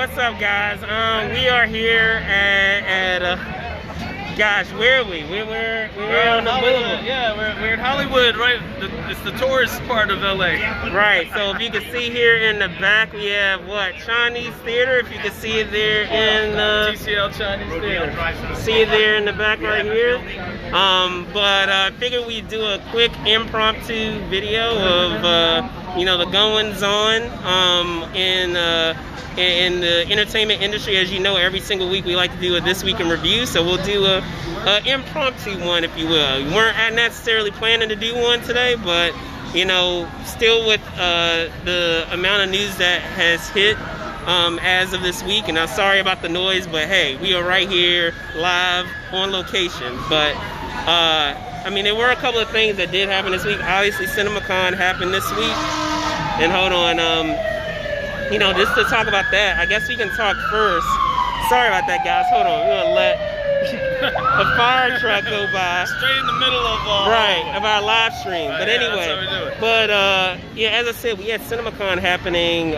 what's up, guys? We are here at gosh, where are we? We're on the Boulevard. Yeah, we're in Hollywood, right? It's the tourist part of LA. Right. So if you can see here in the back, we have what? Chinese Theater. If you can see it there in TCL Chinese Theater. See it there in the back right here. But I figured we'd do a quick impromptu video of the goings on in the entertainment industry. As you know, every single week we like to do a This Week in Review, so we'll do a impromptu one, if you will. We weren't necessarily planning to do one today, but still with the amount of news that has hit as of this week, and I'm sorry about the noise, but hey, we are right here live on location. But there were a couple of things that did happen this week. Obviously, CinemaCon happened this week, and hold on, just to talk about that, I guess we can talk first. Sorry about that, guys. Hold on, we're gonna let a fire truck go by. Straight in the middle of of our live stream. But anyway, that's how we do it. But as I said, we had CinemaCon happening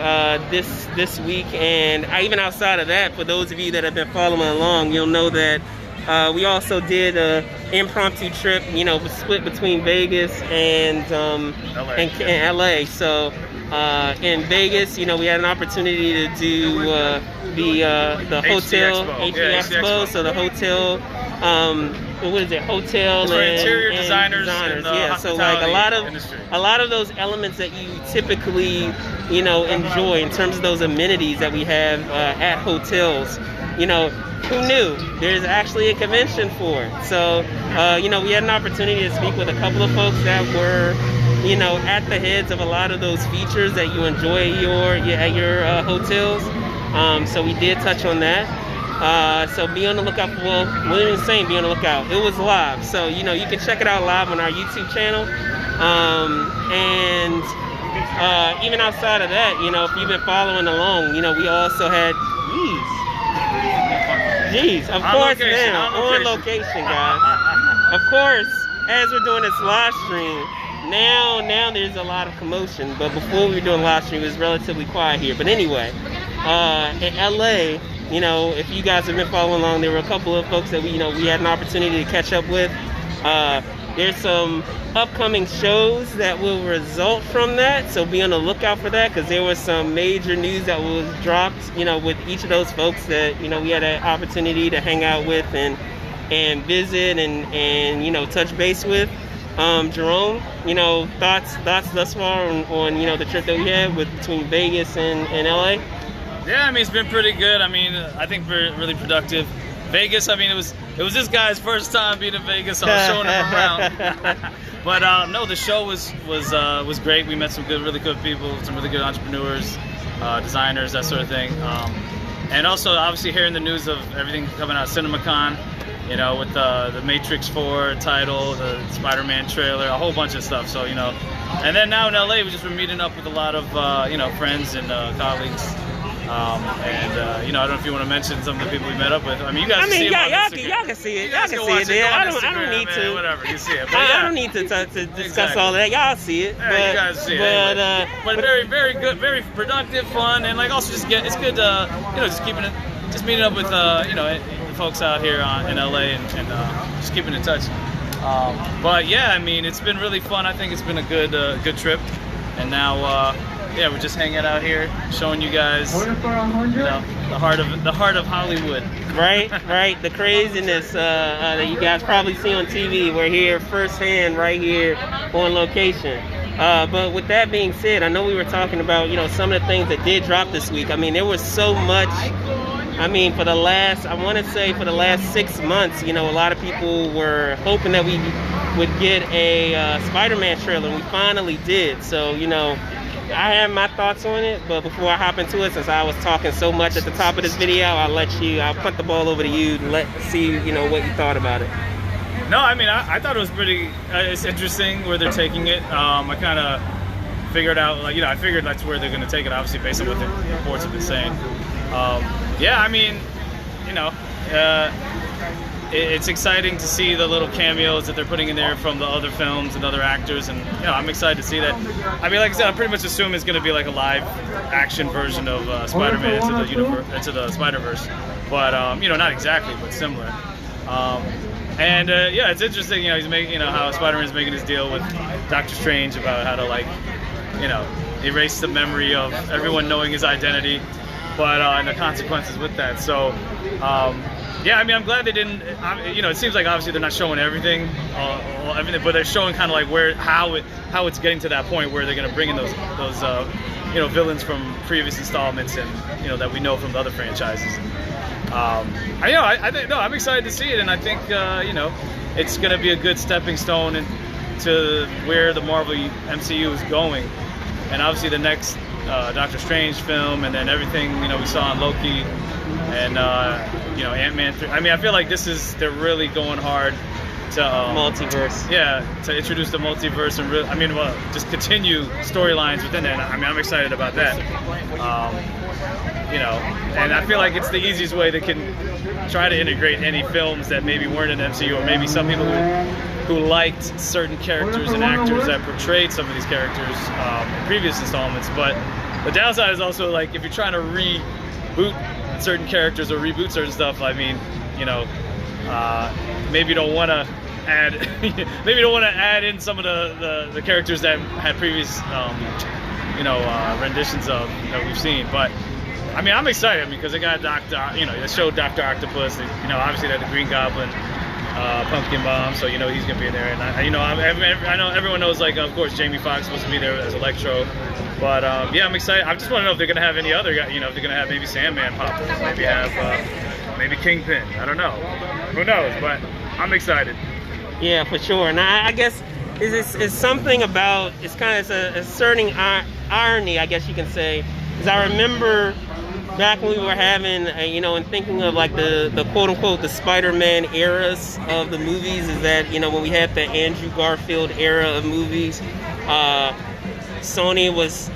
this week, and even outside of that, for those of you that have been following along, you'll know that we also did an impromptu trip, split between Vegas and LA. So in Vegas, we had an opportunity to do the hotel Expo. So the hotel, what is it? Hotel and interior and designers. Yeah. So like a lot of those elements that you typically enjoy in terms of those amenities that we have at hotels. Who knew? There's actually a convention for it. So we had an opportunity to speak with a couple of folks that were at the heads of a lot of those features that you enjoy at your hotels. So we did touch on that. So be on the lookout for, be on the lookout. It was live. So, you can check it out live on our YouTube channel. And even outside of that, if you've been following along, we also had, of course now, on location, guys. Of course, as we're doing this live stream, now there's a lot of commotion, but before we were doing live stream, it was relatively quiet here. But anyway, in LA, if you guys have been following along, there were a couple of folks that we had an opportunity to catch up with. There's some upcoming shows that will result from that, so be on the lookout for that, because there was some major news that was dropped, with each of those folks that we had an opportunity to hang out with and visit and touch base with. Jerome, thoughts thus far on the trip that we had between Vegas and LA? Yeah, it's been pretty good. I think we're really productive. Vegas, it was this guy's first time being in Vegas, so I was showing him around. But no, the show was great. We met some really good people, some really good entrepreneurs, designers, that sort of thing. And also, obviously, hearing the news of everything coming out of CinemaCon, with the Matrix 4 title, the Spider-Man trailer, a whole bunch of stuff. So, and then now in LA, we've just been meeting up with a lot of, friends and colleagues. I don't know if you want to mention some of the people we met up with. You guys can see it. Y'all can see it. Y'all can see it there. I don't need to. Whatever, you see it. But I don't need to discuss all of that. Y'all see it. Yeah, you guys see it. But very, very good, very productive, fun, and also it's good just meeting up with the folks out here in LA and just keeping in touch. But yeah, it's been really fun. I think it's been a good trip, and now. We're just hanging out here, showing you guys, the heart of Hollywood. Right. The craziness that you guys probably see on TV. We're here firsthand, right here on location. But with that being said, I know we were talking about some of the things that did drop this week. There was so much. For the last 6 months, a lot of people were hoping that we would get a Spider-Man trailer, and we finally did. So I have my thoughts on it, but before I hop into it, since I was talking so much at the top of this video, I'll punt the ball over to you to see what you thought about it. No, I thought it was pretty, it's interesting where they're taking it. I kind of figured out, I figured that's where they're going to take it, obviously, based on what the reports have been saying. it's exciting to see the little cameos that they're putting in there from the other films and other actors, and you know, I'm excited to see that. I mean, like I said, I pretty much assume it's going to be like a live action version of Spider-Man into the Spider-Verse, but you know, not exactly, but similar. Yeah, it's interesting. You know, he's making, you know, how Spider-Man's making his deal with Doctor Strange about how to, like, you know, erase the memory of everyone knowing his identity, but and the consequences with that. So. Yeah, I mean, I'm glad they didn't. You know, it seems like obviously they're not showing everything, but they're showing kind of like how it's getting to that point where they're going to bring in those you know, villains from previous installments, and you know, that we know from the other franchises. I'm excited to see it, and I think you know, it's going to be a good stepping stone into where the Marvel MCU is going, and obviously the next Doctor Strange film, and then everything, you know, we saw on Loki. And you know, Ant-Man 3. I mean, I feel like they're really going hard to multiverse. Yeah, to introduce the multiverse and just continue storylines within it. I mean, I'm excited about that. You know, and I feel like it's the easiest way they can try to integrate any films that maybe weren't in the MCU, or maybe some people who liked certain characters and actors that portrayed some of these characters in previous installments. But the downside is also, like, if you're trying to reboot certain characters or reboot certain stuff, I mean, you know, maybe you don't want to add in some of the characters that had previous you know, renditions of that we've seen. But I mean, I'm excited because they got they showed Dr. Octopus. You know, obviously they had the Green Goblin, Pumpkin Bomb, so you know he's gonna be there. And I know everyone knows, like, of course, Jamie Foxx supposed to be there as Electro. But yeah, I'm excited. I just want to know if they're gonna have any other, you know, if they're gonna have maybe Sandman pop up, maybe have maybe Kingpin. I don't know. Who knows? But I'm excited. Yeah, for sure. And I guess it's something about, it's kind of a certain irony, I guess you can say. Because I remember back when we were having, you know, and thinking of like the quote unquote the Spider-Man eras of the movies, is that, you know, when we had the Andrew Garfield era of movies, Sony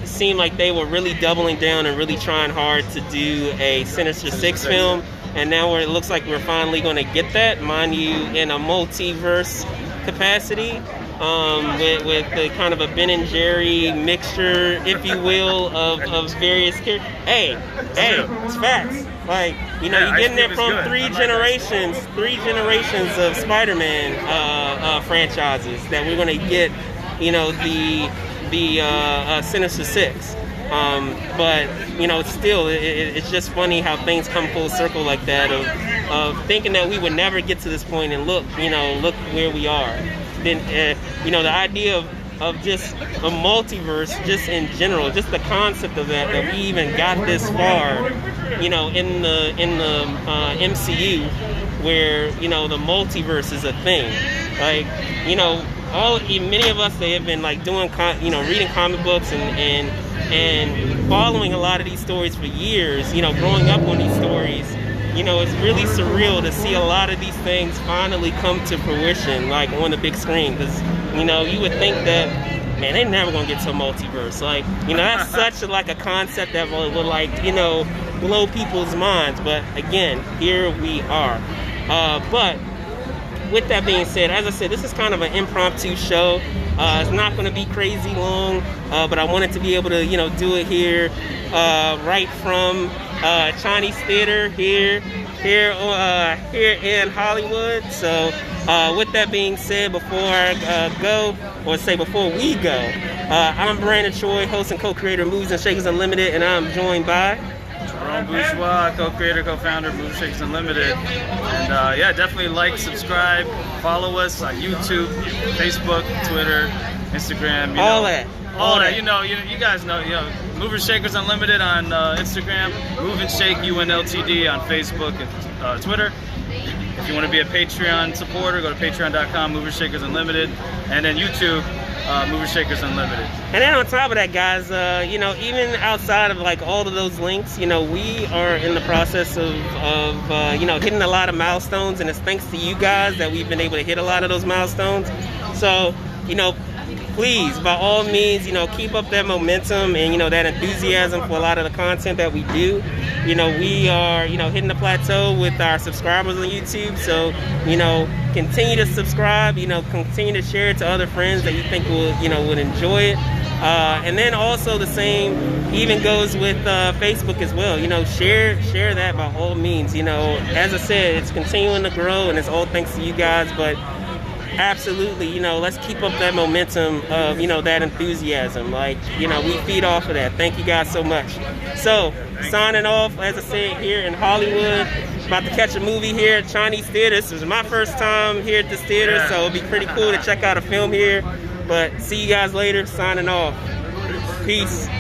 seemed like they were really doubling down and really trying hard to do a Sinister Six film, and now it looks like we're finally going to get that, mind you, in a multiverse capacity, with the kind of a Ben and Jerry mixture, if you will, of various characters. Hey, it's facts. Like, you know, you're getting it from three generations of Spider-Man franchises that we're going to get, you know, the Sinister Six. But, you know, still, it's just funny how things come full circle like that, of thinking that we would never get to this point, and look where we are. Then, you know, the idea of just a multiverse, just in general, just the concept of that we even got this far, you know, in the MCU, where, you know, the multiverse is a thing. Like, you know, many of us, they have been like doing, you know, reading comic books and following a lot of these stories for years, you know, growing up on these stories. You know, it's really surreal to see a lot of these things finally come to fruition, like on the big screen. Because, you know, you would think that, man, they're never gonna get to a multiverse. Like, you know, that's such like a concept that would like, you know, blow people's minds. But again, here we are. But with that being said, as I said, this is kind of an impromptu show. It's not going to be crazy long, but I wanted to be able to, you know, do it here, right from Chinese Theater here in Hollywood. So, with that being said, before we go, I'm Brandon Choi, host and co-creator of Moves and Shakers Unlimited, and I'm joined by Jerome Bourgeois, co-creator, co-founder of Moves and Shakers Unlimited. And yeah, definitely like, subscribe, follow us on YouTube, Facebook, Twitter, Instagram. All that. You know, you guys know, you know, Move and Shakers Unlimited on Instagram, Move and Shake UNLTD on Facebook and Twitter. If you want to be a Patreon supporter, go to patreon.com, Move and Shakers Unlimited, and then YouTube, Move and Shakers Unlimited. And then on top of that, guys, you know, even outside of like all of those links, you know, we are in the process of you know, hitting a lot of milestones, and it's thanks to you guys that we've been able to hit a lot of those milestones. So, you know, please, by all means, you know, keep up that momentum and, you know, that enthusiasm for a lot of the content that we do. You know, we are, you know, hitting the plateau with our subscribers on YouTube. So, you know, continue to subscribe, you know, continue to share it to other friends that you think will, you know, would enjoy it. And then also the same even goes with Facebook as well. You know, share that by all means. You know, as I said, it's continuing to grow and it's all thanks to you guys, but absolutely, you know, let's keep up that momentum of, you know, that enthusiasm. Like, you know, we feed off of that. Thank you guys so much. So, signing off, as I said, here in Hollywood. About to catch a movie here at Chinese Theater. This is my first time here at this theater, so it'll be pretty cool to check out a film here. But see you guys later. Signing off. Peace.